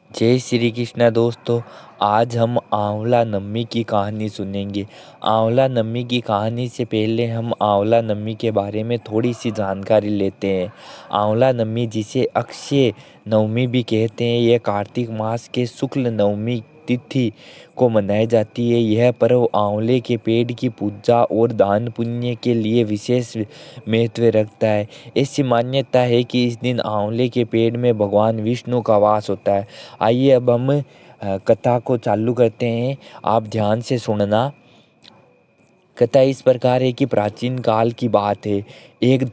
जय श्री कृष्णा दोस्तों। आज हम आंवला नम्मी की कहानी सुनेंगे। आंवला नम्मी की कहानी से पहले हम आंवला नम्मी के बारे में थोड़ी सी जानकारी लेते हैं। आंवला नम्मी, जिसे अक्षय नवमी भी कहते हैं, यह कार्तिक मास के शुक्ल नवमी तिथि को मनाई जाती है। यह पर्व आंवले के पेड़ की पूजा और दान पुण्य के लिए विशेष महत्व रखता है। ऐसी मान्यता है कि इस दिन आंवले के पेड़ में भगवान विष्णु का वास होता है। आइए अब हम कथा को चालू करते हैं। आप ध्यान से सुनना। कथा इस प्रकार है कि प्राचीन काल की बात है। एक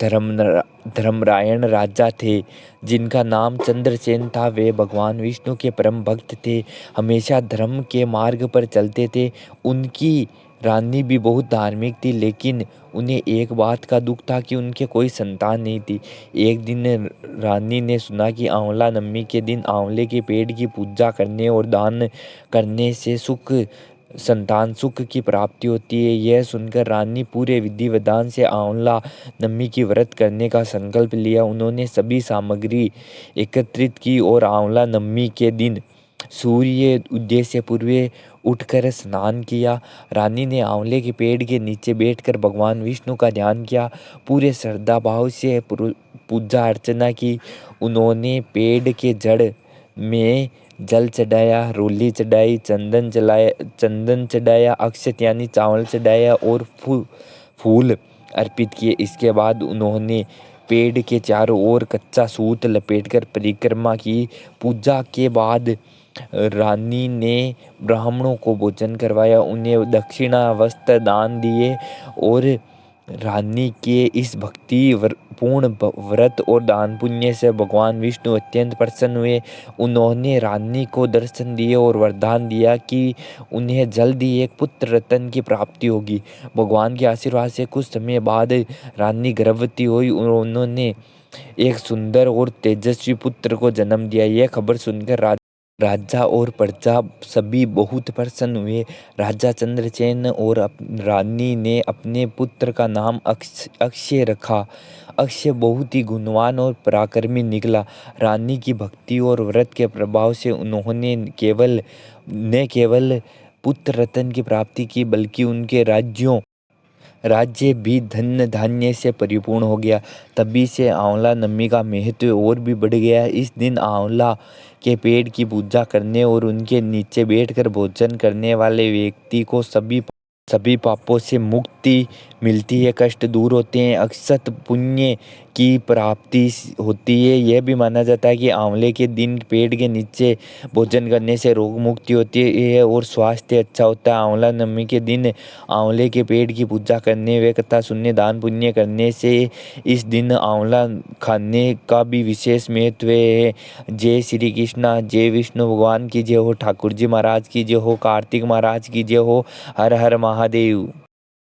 धर्मरायण राजा थे जिनका नाम चंद्रसेन था। वे भगवान विष्णु के परम भक्त थे, हमेशा धर्म के मार्ग पर चलते थे। उनकी रानी भी बहुत धार्मिक थी, लेकिन उन्हें एक बात का दुख था कि उनके कोई संतान नहीं थी। एक दिन रानी ने सुना कि आंवला नवमी के दिन आंवले के पेड़ की पूजा करने और दान करने से संतान सुख की प्राप्ति होती है। यह सुनकर रानी पूरे विधि विधान से आंवला नवमी की व्रत करने का संकल्प लिया। उन्होंने सभी सामग्री एकत्रित की और आंवला नवमी के दिन सूर्य उदय से पूर्व उठकर स्नान किया। रानी ने आंवले के पेड़ के नीचे बैठकर भगवान विष्णु का ध्यान किया, पूरे श्रद्धा भाव से पूजा अर्चना की। उन्होंने पेड़ के जड़ में जल चढ़ाया, रोली चढ़ाई, चंदन चढ़ाया, अक्षत यानी चावल चढ़ाया और फूल अर्पित किए। इसके बाद उन्होंने पेड़ के चारों ओर कच्चा सूत लपेटकर परिक्रमा की। पूजा के बाद रानी ने ब्राह्मणों को भोजन करवाया, उन्हें दक्षिणा वस्त्र दान दिए और रानी के इस भक्ति पूर्ण व्रत और दान पुण्य से भगवान विष्णु अत्यंत प्रसन्न हुए। उन्होंने रानी को दर्शन दिए और वरदान दिया कि उन्हें जल्द ही एक पुत्र रत्न की प्राप्ति होगी। भगवान के आशीर्वाद से कुछ समय बाद रानी गर्भवती हुई और उन्होंने एक सुंदर और तेजस्वी पुत्र को जन्म दिया। यह खबर सुनकर राजा और प्रजा सभी बहुत प्रसन्न हुए। राजा चंद्रसेन और रानी ने अपने पुत्र का नाम अक्षय रखा। अक्षय बहुत ही गुणवान और पराक्रमी निकला। रानी की भक्ति और व्रत के प्रभाव से उन्होंने न केवल पुत्र रत्न की प्राप्ति की, बल्कि उनके राज्य भी धन धान्य से परिपूर्ण हो गया। तभी से आंवला नवमी का महत्व और भी बढ़ गया। इस दिन आंवला के पेड़ की पूजा करने और उनके नीचे बैठकर भोजन करने वाले व्यक्ति को सभी पापों से मुक्ति मिलती है, कष्ट दूर होते हैं, अक्षत पुण्य की प्राप्ति होती है। यह भी माना जाता है कि आंवले के दिन पेड़ के नीचे भोजन करने से रोग मुक्ति होती है और स्वास्थ्य अच्छा होता है। आंवला नवमी के दिन आंवले के पेड़ की पूजा करने व कथा सुनने, दान पुण्य करने से इस दिन आंवला खाने का भी विशेष महत्व है। जय श्री कृष्णा। जय विष्णु भगवान की जय हो, ठाकुर जी महाराज की जय हो, कार्तिक महाराज की जय हो। हर हर महादेव।